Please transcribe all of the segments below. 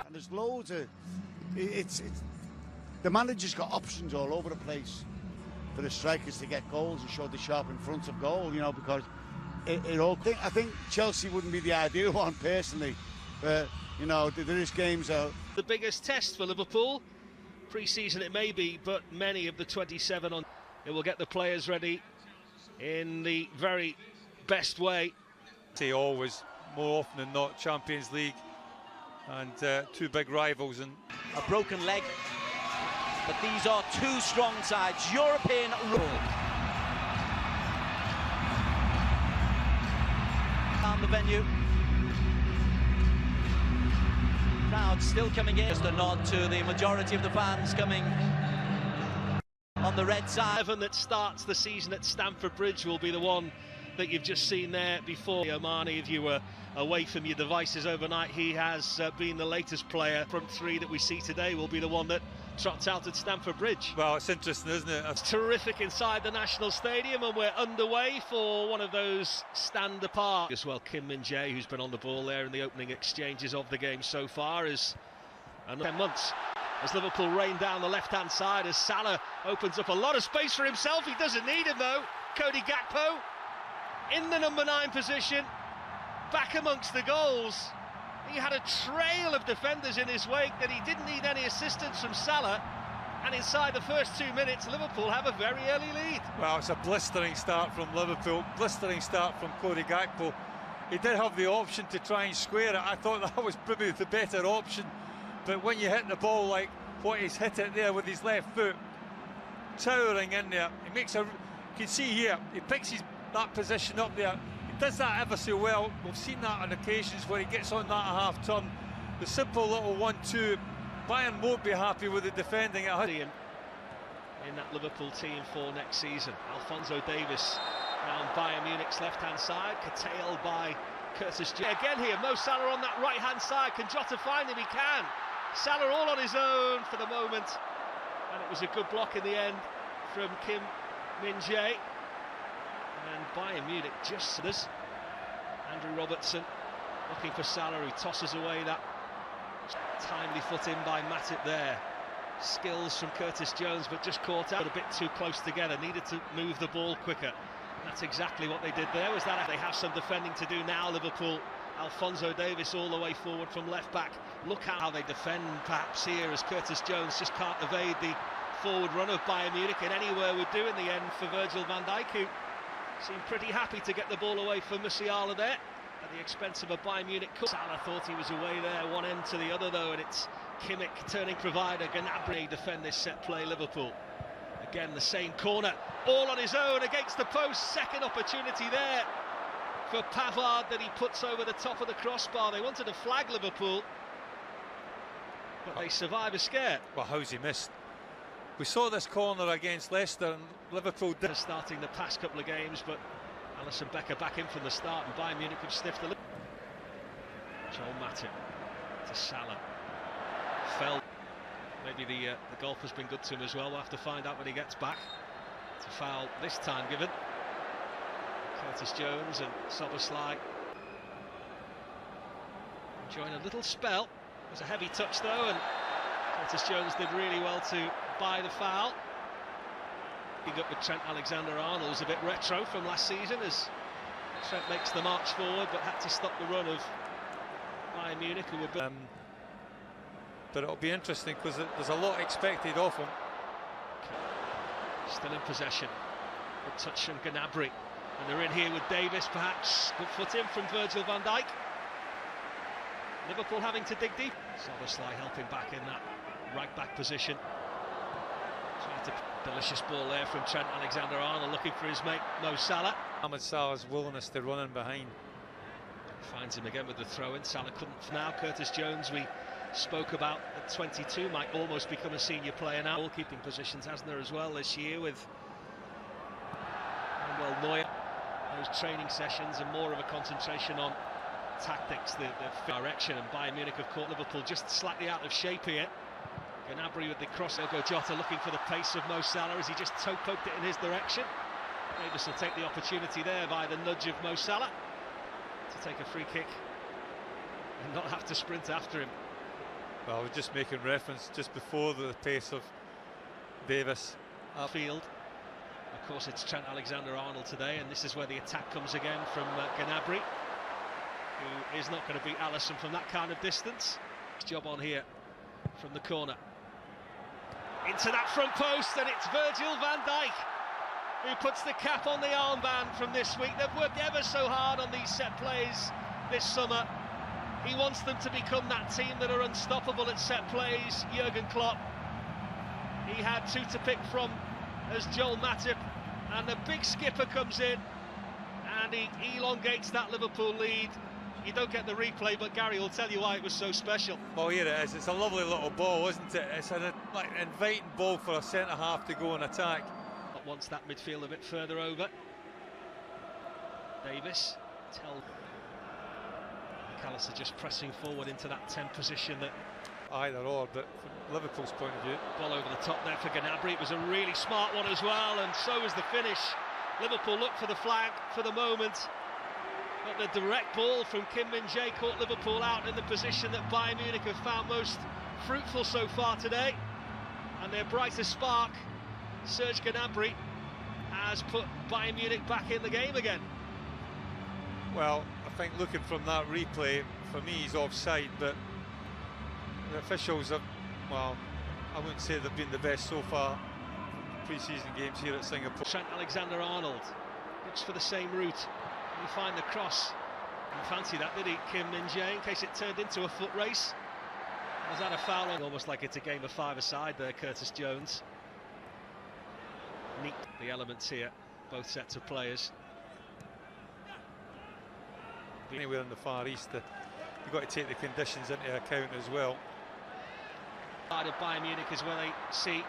And there's loads of... It's the manager's got options all over the place for the strikers to get goals and show the sharp in front of goal, you know, because it all... I think Chelsea wouldn't be the ideal one, personally, but, you know, there is games out. The biggest test for Liverpool, pre-season it may be, but many of the 27 on... It will get the players ready in the very best way. Always, more often than not, Champions League and two big rivals. And a broken leg, but these are two strong sides. European rule. Down the venue. Crowd still coming in. Just a nod to the majority of the fans coming on the red side. 11 that starts the season at Stamford Bridge will be the one that you've just seen there before. Omani, if you were away from your devices overnight, he has been the latest player. Front three that we see today will be the one that trots out at Stamford Bridge. Well, it's interesting, isn't it? It's terrific inside the National Stadium, and we're underway for one of those stand apart. As well, Kim Min-jae, who's been on the ball there in the opening exchanges of the game so far, is 10 months. As Liverpool rain down the left-hand side, as Salah opens up a lot of space for himself. He doesn't need him though. Cody Gakpo in the number 9 position, back amongst the goals. He had a trail of defenders in his wake that he didn't need any assistance from Salah, and inside the first 2 minutes Liverpool have a very early lead. Well, it's a blistering start from Liverpool, blistering start from Cody Gakpo. He did have the option to try and square it. I thought that was probably the better option, but when you hit the ball like what he's hit it there with his left foot, towering in there, he makes a... You can see here, he picks that position up there. He does that ever so well. We've seen that on occasions where he gets on that half turn. The simple little 1-2. Bayern won't be happy with the defending at in that Liverpool team for next season. Alphonso Davies down Bayern Munich's left-hand side, curtailed by Curtis Jones. Again here, Mo Salah on that right-hand side. Can Jota find him? He can. Salah all on his own for the moment, and it was a good block in the end from Kim Min-jae. And Bayern Munich just this. Andrew Robertson looking for Salah, who tosses away that timely foot in by Matip there. Skills from Curtis Jones, but just caught out a bit too close together. Needed to move the ball quicker. That's exactly what they did there. Was that they have some defending to do now, Liverpool. Alphonso Davies all the way forward from left back. Look how they defend perhaps here, as Curtis Jones just can't evade the forward run of Bayern Munich, and anywhere would do in the end for Virgil van Dijk, who seemed pretty happy to get the ball away from Musiala there at the expense of a Bayern Munich. Salah thought he was away there, one end to the other though, and it's Kimmich turning provider. Gnabry defend this set play, Liverpool. Again, the same corner, all on his own against the post. Second opportunity there for Pavard that he puts over the top of the crossbar. They wanted to flag Liverpool, but they survive a scare. Well, how's he missed? We saw this corner against Leicester, and Liverpool did. Starting the past couple of games, but Alisson Becker back in from the start, and Bayern Munich have sniffed the... Joel Matip to Salah. Fell. Maybe the golf has been good to him as well. We'll have to find out when he gets back. It's a foul this time given. Curtis Jones and Szoboszlai enjoying a little spell. It was a heavy touch though, and Curtis Jones did really well to buy the foul. Picking up with Trent Alexander-Arnold was a bit retro from last season, as Trent makes the march forward but had to stop the run of Bayern Munich, who were... But it'll be interesting because there's a lot expected of him. Still in possession. Good touch from Gnabry. And they're in here with Davis, perhaps. Good foot in from Virgil van Dijk. Liverpool having to dig deep. Szoboszlai helping back in that right-back position. Delicious ball there from Trent Alexander-Arnold, looking for his mate Mo Salah. Mohamed Salah's willingness to run in behind. Finds him again with the throw-in. Salah couldn't. Now Curtis Jones, we spoke about at 22, might almost become a senior player now. Goalkeeping positions, hasn't there, as well this year, with Manuel Neuer. Those training sessions and more of a concentration on tactics, the direction. And Bayern Munich have caught Liverpool just slightly out of shape here. Gnabry with the cross. They'll go Jota looking for the pace of Mo Salah as he just toe poked it in his direction. Davis will take the opportunity there by the nudge of Mo Salah to take a free kick and not have to sprint after him. Well, I was just making reference just before the pace of Davis. Field. Of course, it's Trent Alexander-Arnold today, and this is where the attack comes again from Gnabry, who is not going to beat Alisson from that kind of distance. Job on here from the corner. Into that front post, and it's Virgil van Dijk who puts the cap on the armband from this week. They've worked ever so hard on these set plays this summer. He wants them to become that team that are unstoppable at set plays, Jurgen Klopp. He had two to pick from as Joel Matip, and the big skipper comes in and he elongates that Liverpool lead. You don't get the replay, but Gary will tell you why it was so special. Well, here it is. It's a lovely little ball, isn't it? It's an inviting ball for a centre-half to go and attack. Wants that midfield a bit further over. Davis, McAllister just pressing forward into that 10 position. That either or, but from Liverpool's point of view, ball over the top there for Gnabry. It was a really smart one as well, and so was the finish. Liverpool looked for the flag for the moment, but the direct ball from Kim Min-jae caught Liverpool out in the position that Bayern Munich have found most fruitful so far today. And their brightest spark, Serge Gnabry, has put Bayern Munich back in the game again. Well, I think looking from that replay, for me he's offside, but the officials have, well, I wouldn't say they've been the best so far pre-season games here at Singapore. Trent Alexander-Arnold looks for the same route. You find the cross. Didn't fancy that, did he, Kim Min-jae, in case it turned into a foot race? Was that a foul? Almost like it's a game of five-a-side there, Curtis Jones. Neat the elements here, both sets of players. Anywhere in the Far East, you've got to take the conditions into account as well. Side of Bayern Munich is where they see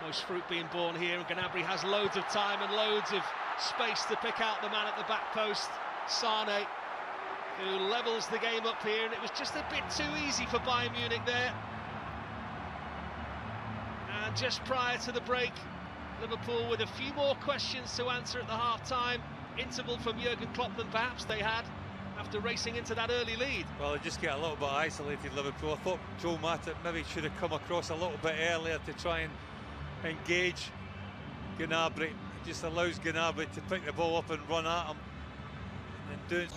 most fruit being born here, and Gnabry has loads of time and loads of space to pick out the man at the back post, Sane, who levels the game up here, and it was just a bit too easy for Bayern Munich there. And just prior to the break, Liverpool with a few more questions to answer at the half-time interval from Jurgen Klopp than perhaps they had after racing into that early lead. Well, they just get a little bit isolated, Liverpool. I thought Joel Matip maybe should have come across a little bit earlier to try and engage Gnabry. It just allows Gnabry to pick the ball up and run at him. And doing